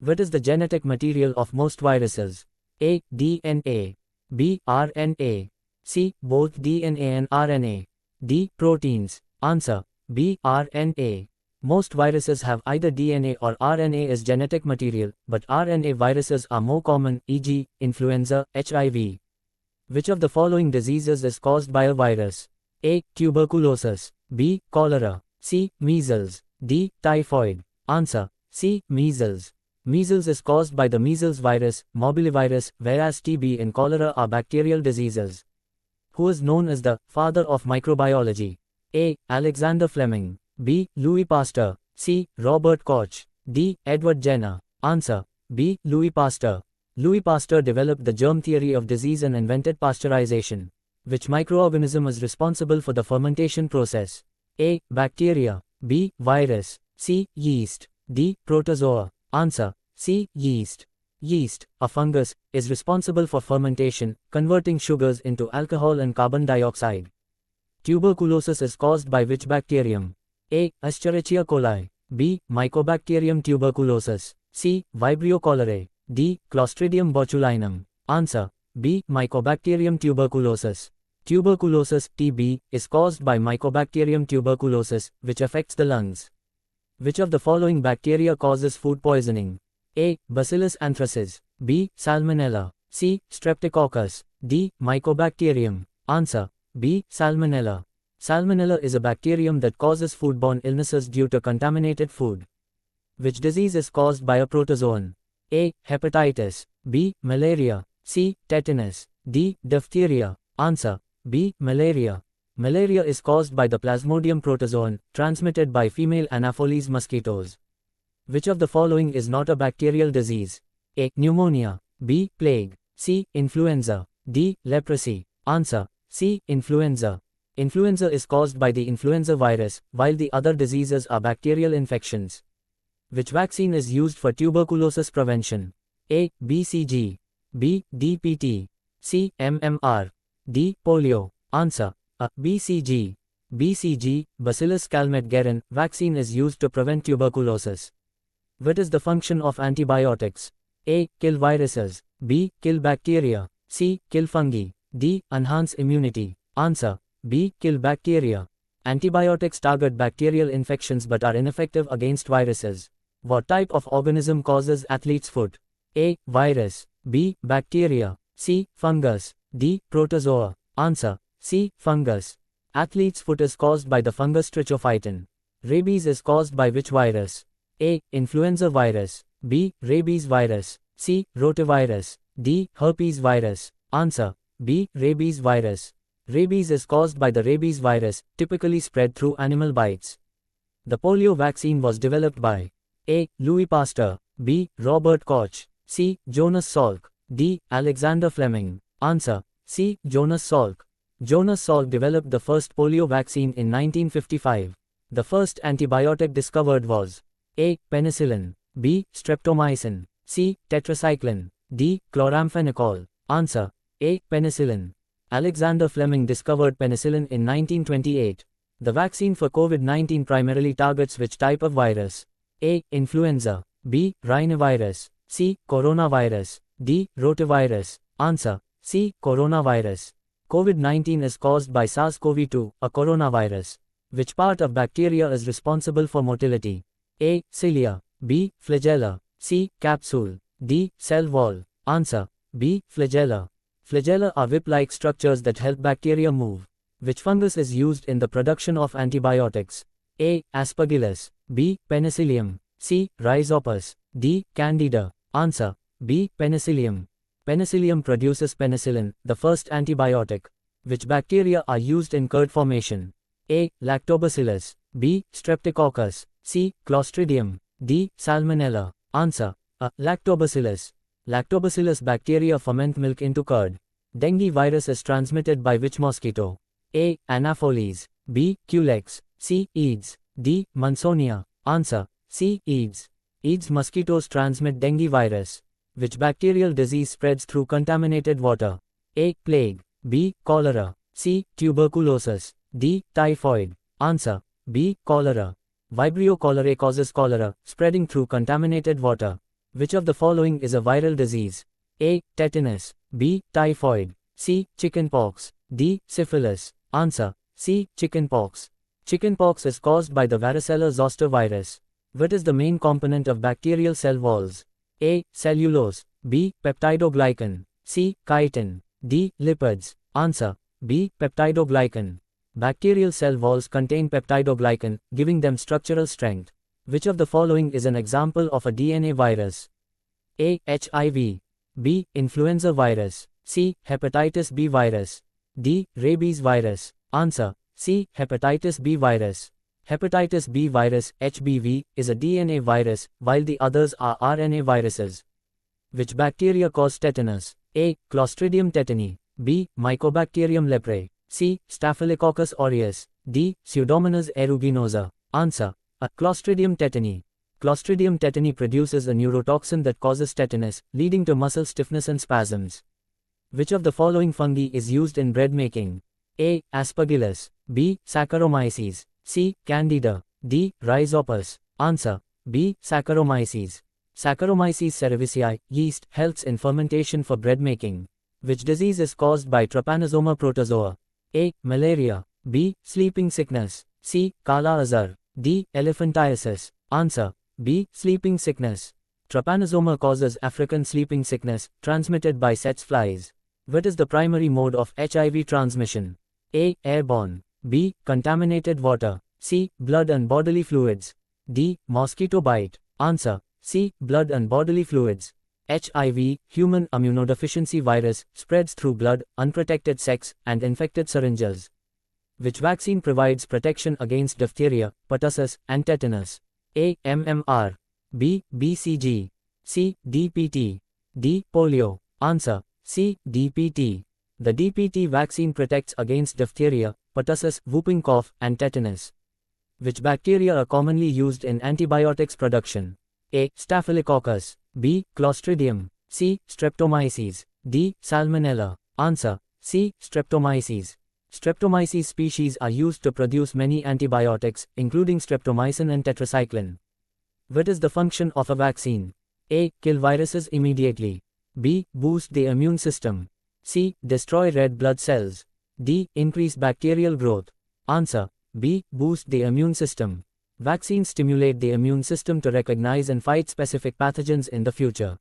What is the genetic material of most viruses? A. DNA. B. RNA. C. Both DNA and RNA. D. Proteins. Answer. B. RNA. Most viruses have either DNA or RNA as genetic material, but RNA viruses are more common, e.g., influenza, HIV. Which of the following diseases is caused by a virus? A. Tuberculosis. B. Cholera. C. Measles. D. Typhoid. Answer. C. Measles. Measles is caused by the measles virus, morbillivirus, whereas TB and cholera are bacterial diseases. Who is known as the father of microbiology? A. Alexander Fleming. B. Louis Pasteur. C. Robert Koch. D. Edward Jenner. Answer. B. Louis Pasteur. Louis Pasteur developed the germ theory of disease and invented pasteurization. Which microorganism is responsible for the fermentation process? A. Bacteria. B. Virus. C. Yeast. D. Protozoa. Answer. C. Yeast. Yeast, a fungus, is responsible for fermentation, converting sugars into alcohol and carbon dioxide. Tuberculosis is caused by which bacterium? A. Escherichia coli. B. Mycobacterium tuberculosis. C. Vibrio cholerae. D. Clostridium botulinum. Answer. B. Mycobacterium tuberculosis. Tuberculosis, TB, is caused by Mycobacterium tuberculosis, which affects the lungs. Which of the following bacteria causes food poisoning? A. Bacillus anthracis. B. Salmonella. C. Streptococcus. D. Mycobacterium. Answer. B. Salmonella. Salmonella is a bacterium that causes foodborne illnesses due to contaminated food. Which disease is caused by a protozoan? A. Hepatitis. B. Malaria. C. Tetanus. D. Diphtheria. Answer. B. Malaria. Malaria is caused by the Plasmodium protozoan, transmitted by female Anopheles mosquitoes. Which of the following is not a bacterial disease? A. Pneumonia. B. Plague. C. Influenza. D. Leprosy. Answer. C. Influenza. Influenza is caused by the influenza virus, while the other diseases are bacterial infections. Which vaccine is used for tuberculosis prevention? A. BCG. B. DPT. C. MMR. D. Polio. Answer. A. BCG. BCG, Bacillus calmette-guerin, vaccine is used to prevent tuberculosis. What is the function of antibiotics? A. Kill viruses. B. Kill bacteria. C. Kill fungi. D. Enhance immunity. Answer. B. Kill bacteria. Antibiotics target bacterial infections but are ineffective against viruses. What type of organism causes athlete's foot? A. Virus. B. Bacteria. C. Fungus. D. Protozoa. Answer. C. Fungus. Athlete's foot is caused by the fungus Trichophyton. Rabies is caused by which virus? A. Influenza virus. B. Rabies virus. C. Rotavirus. D. Herpes virus. Answer. B. Rabies virus. Rabies is caused by the rabies virus, typically spread through animal bites. The polio vaccine was developed by A. Louis Pasteur. B. Robert Koch. C. Jonas Salk. D. Alexander Fleming. Answer. C. Jonas Salk. Jonas Salk developed the first polio vaccine in 1955. The first antibiotic discovered was A. Penicillin. B. Streptomycin. C. Tetracycline. D. Chloramphenicol. Answer. A. Penicillin. Alexander Fleming discovered penicillin in 1928. The vaccine for COVID-19 primarily targets which type of virus? A. Influenza. B. Rhinovirus. C. Coronavirus. D. Rotavirus. Answer. C. Coronavirus. COVID-19 is caused by SARS-CoV-2, a coronavirus. Which part of bacteria is responsible for motility? A. Cilia. B. Flagella. C. Capsule. D. Cell wall. Answer. B. Flagella. Flagella are whip-like structures that help bacteria move. Which fungus is used in the production of antibiotics? A. Aspergillus. B. Penicillium. C. Rhizopus. D. Candida. Answer. B. Penicillium. Penicillium produces penicillin, the first antibiotic. Which bacteria are used in curd formation? A. Lactobacillus. B. Streptococcus. C. Clostridium. D. Salmonella. Answer. A. Lactobacillus. Lactobacillus bacteria ferment milk into curd. Dengue virus is transmitted by which mosquito? A. Anopheles. B. Culex. C. Aedes. D. Munsonia. Answer. C. Aedes. Aedes mosquitoes transmit dengue virus. Which bacterial disease spreads through contaminated water? A. Plague. B. Cholera. C. Tuberculosis. D. Typhoid. Answer. B. Cholera. Vibrio cholerae causes cholera, spreading through contaminated water. Which of the following is a viral disease? A. Tetanus. B. Typhoid. C. Chickenpox. D. Syphilis. Answer. C. Chickenpox. Chickenpox is caused by the varicella zoster virus. What is the main component of bacterial cell walls? A. Cellulose. B. Peptidoglycan. C. Chitin. D. Lipids. Answer. B. Peptidoglycan. Bacterial cell walls contain peptidoglycan, giving them structural strength. Which of the following is an example of a DNA virus? A. HIV. B. Influenza virus. C. Hepatitis B virus. D. Rabies virus. Answer. C. Hepatitis B virus. Hepatitis B virus, HBV, is a DNA virus, while the others are RNA viruses. Which bacteria cause tetanus? A. Clostridium tetani. B. Mycobacterium leprae. C. Staphylococcus aureus. D. Pseudomonas aeruginosa. Answer. A. Clostridium tetani. Clostridium tetani produces a neurotoxin that causes tetanus, leading to muscle stiffness and spasms. Which of the following fungi is used in bread making? A. Aspergillus. B. Saccharomyces. C. Candida. D. Rhizopus. Answer. B. Saccharomyces. Saccharomyces cerevisiae, yeast, helps in fermentation for bread making. Which disease is caused by Trypanosoma protozoa? A. Malaria. B. Sleeping sickness. C. Kala azar. D. Elephantiasis. Answer. B. Sleeping sickness. Trypanosoma causes African sleeping sickness, transmitted by Tsetse flies. What is the primary mode of HIV transmission? A. Airborne. B. Contaminated water. C. Blood and bodily fluids. D. Mosquito bite. Answer. C. Blood and bodily fluids. HIV, human immunodeficiency virus, spreads through blood, unprotected sex, and infected syringes. Which vaccine provides protection against diphtheria, pertussis, and tetanus? A. MMR. B. BCG. C. DPT. D. Polio. Answer. C. DPT. The DPT vaccine protects against diphtheria, pertussis, whooping cough, and tetanus. Which bacteria are commonly used in antibiotics production? A. Staphylococcus. B. Clostridium. C. Streptomyces. D. Salmonella. Answer. C. Streptomyces. Streptomyces species are used to produce many antibiotics, including streptomycin and tetracycline. What is the function of a vaccine? A. Kill viruses immediately. B. Boost the immune system. C. Destroy red blood cells. D. Increase bacterial growth. Answer. B. Boost the immune system. Vaccines stimulate the immune system to recognize and fight specific pathogens in the future.